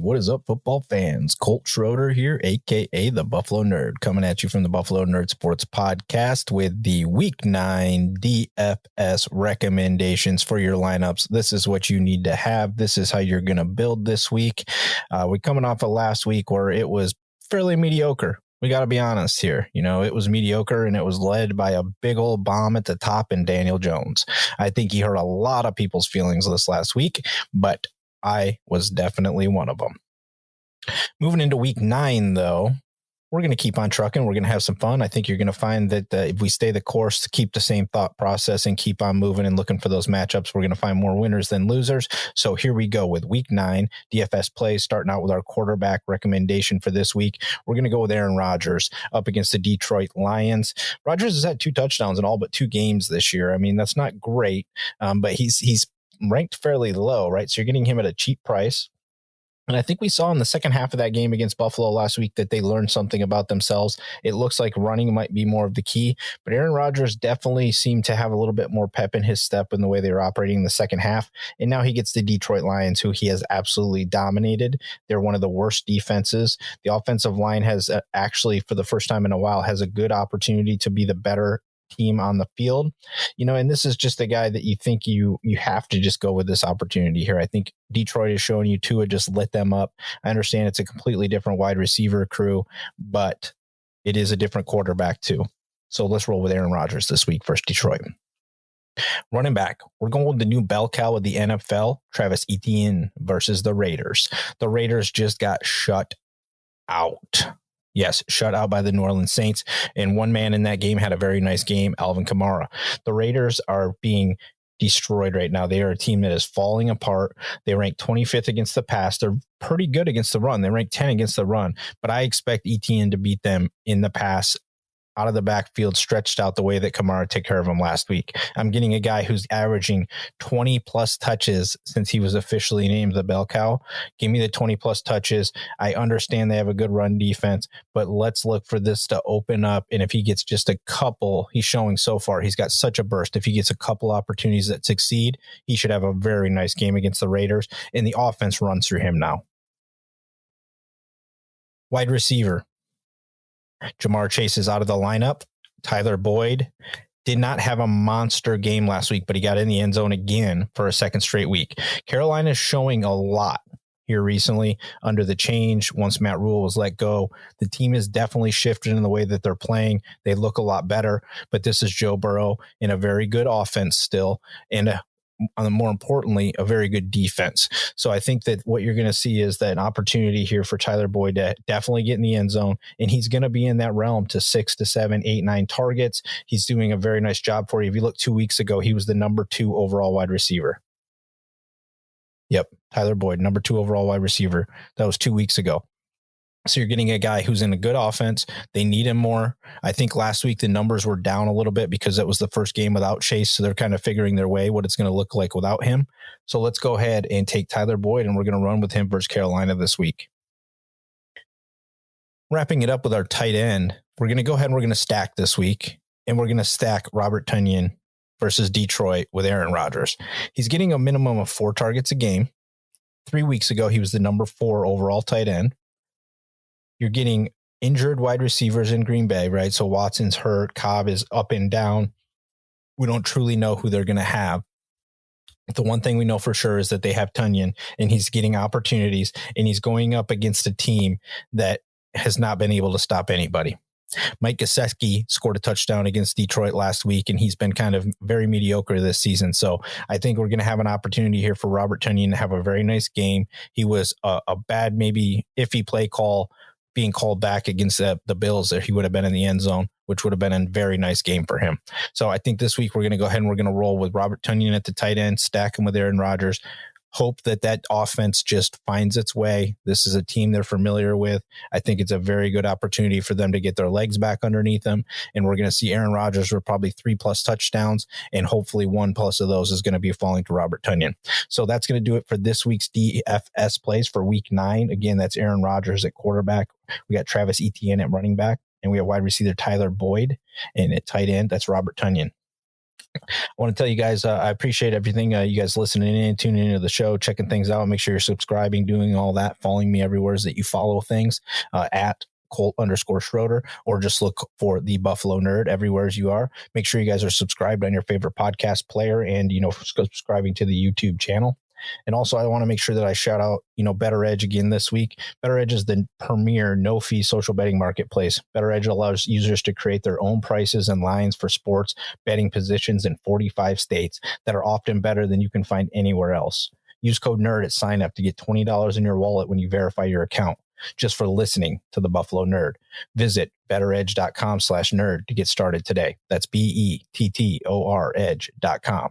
What is up, football fans? Colt Schroeder here, a.k.a. the Buffalo Nerd, coming at you from the Buffalo Nerd Sports Podcast with the Week 9 DFS recommendations for your lineups. This is what you need to have. This is how you're going to build this week. We're coming off of last week where it was fairly mediocre. We got to be honest here. You know, it was mediocre and it was led by a big old bomb at the top in Daniel Jones. I think he hurt a lot of people's feelings this last week, but I was definitely one of them. Moving into week 9, though, we're going to keep on trucking. We're going to have some fun. I think you're going to find that if we stay the course, to keep the same thought process and keep on moving and looking for those matchups, we're going to find more winners than losers. So here we go with week 9 DFS plays, starting out with our quarterback recommendation for this week. We're going to go with Aaron Rodgers up against the Detroit Lions. Rodgers has had 2 touchdowns in all but 2 games this year. I mean, that's not great, but he's ranked fairly low, right? So you're getting him at a cheap price. And I think we saw in the second half of that game against Buffalo last week that they learned something about themselves. It looks like running might be more of the key, but Aaron Rodgers definitely seemed to have a little bit more pep in his step in the way they were operating in the second half. And now he gets the Detroit Lions, who he has absolutely dominated. They're one of the worst defenses. The offensive line has actually, for the first time in a while, has a good opportunity to be the better team on the field, you know, and this is just a guy that you think you have to just go with this opportunity here. I think Detroit is showing you Tua just lit them up. I understand it's a completely different wide receiver crew, but it is a different quarterback too. So let's roll with Aaron Rodgers this week versus Detroit. Running back, we're going with the new bell cow of the NFL, Travis Etienne versus the Raiders. The Raiders just got shut out. Yes, shut out by the New Orleans Saints. And one man in that game had a very nice game, Alvin Kamara. The Raiders are being destroyed right now. They are a team that is falling apart. They rank 25th against the pass. They're pretty good against the run. They rank 10 against the run. But I expect Etienne to beat them in the pass, out of the backfield, stretched out the way that Kamara took care of him last week. I'm getting a guy who's averaging 20 plus touches since he was officially named the bell cow. Give me the 20 plus touches. I understand they have a good run defense, but let's look for this to open up. And if he gets just a couple, he's showing so far, he's got such a burst. If he gets a couple opportunities that succeed, he should have a very nice game against the Raiders, and the offense runs through him now. Wide receiver. Jamar Chase is out of the lineup. Tyler Boyd did not have a monster game last week, but he got in the end zone again for a second straight week. Carolina is showing a lot here recently under the change. Once Matt Rule was let go, the team has definitely shifted in the way that they're playing. They look a lot better, but this is Joe Burrow in a very good offense still, and more importantly, a very good defense. So I think that what you're going to see is that an opportunity here for Tyler Boyd to definitely get in the end zone, and he's going to be in that realm to 6 to 7, 8, 9 targets. He's doing a very nice job for you. If you look 2 weeks ago, he was the number 2 overall wide receiver. Yep, Tyler Boyd, number 2 overall wide receiver. That was 2 weeks ago. So you're getting a guy who's in a good offense. They need him more. I think last week the numbers were down a little bit because it was the first game without Chase. So they're kind of figuring their way what it's going to look like without him. So let's go ahead and take Tyler Boyd, and we're going to run with him versus Carolina this week. Wrapping it up with our tight end, we're going to go ahead and we're going to stack this week, and we're going to stack Robert Tonyan versus Detroit with Aaron Rodgers. He's getting a minimum of 4 targets a game. 3 weeks ago, he was the number 4 overall tight end. You're getting injured wide receivers in Green Bay, right? So Watson's hurt. Cobb is up and down. We don't truly know who they're going to have. The one thing we know for sure is that they have Tonyan, and he's getting opportunities, and he's going up against a team that has not been able to stop anybody. Mike Gesicki scored a touchdown against Detroit last week, and he's been kind of very mediocre this season. So I think we're going to have an opportunity here for Robert Tonyan to have a very nice game. He was a bad, maybe iffy play call being called back against the Bills, there he would have been in the end zone, which would have been a very nice game for him. So I think this week we're going to go ahead and we're going to roll with Robert Tonyan at the tight end, stack him with Aaron Rodgers, hope that offense just finds its way. This is a team they're familiar with. I think it's a very good opportunity for them to get their legs back underneath them. And we're going to see Aaron Rodgers with probably 3+ touchdowns, and hopefully 1+ of those is going to be falling to Robert Tonyan. So that's going to do it for this week's DFS plays for week 9. Again, that's Aaron Rodgers at quarterback. We got Travis Etienne at running back, and we have wide receiver Tyler Boyd, and at tight end, that's Robert Tonyan. I want to tell you guys, I appreciate everything. You guys listening in, tuning into the show, checking things out. Make sure you're subscribing, doing all that, following me everywhere that you follow things at Colt_Schroeder, or just look for the Buffalo Nerd everywhere as you are. Make sure you guys are subscribed on your favorite podcast player and, subscribing to the YouTube channel. And also, I want to make sure that I shout out, Better Edge again this week. Better Edge is the premier no-fee social betting marketplace. Better Edge allows users to create their own prices and lines for sports betting positions in 45 states that are often better than you can find anywhere else. Use code NERD at sign up to get $20 in your wallet when you verify your account, just for listening to the Buffalo Nerd. Visit betteredge.com/nerd to get started today. That's BETTOR edge.com.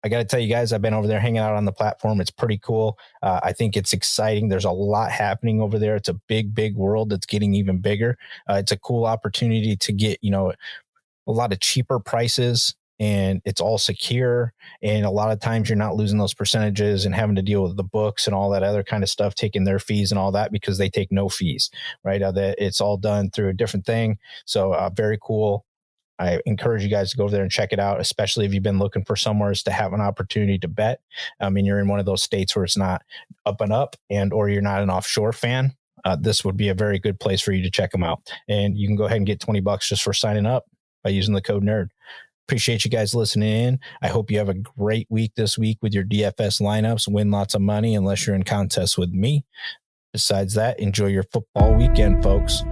I got to tell you guys, I've been over there hanging out on the platform. It's pretty cool. I think it's exciting. There's a lot happening over there. It's a big, big world that's getting even bigger. It's a cool opportunity to get, a lot of cheaper prices, and it's all secure. And a lot of times you're not losing those percentages and having to deal with the books and all that other kind of stuff, taking their fees and all that, because they take no fees, right? It's all done through a different thing. So very cool. I encourage you guys to go over there and check it out, especially if you've been looking for somewhere to have an opportunity to bet. I mean, you're in one of those states where it's not up and up, or you're not an offshore fan. This would be a very good place for you to check them out. And you can go ahead and get $20 just for signing up by using the code NERD. Appreciate you guys listening in. I hope you have a great week this week with your DFS lineups, win lots of money unless you're in contests with me. Besides that, enjoy your football weekend, folks.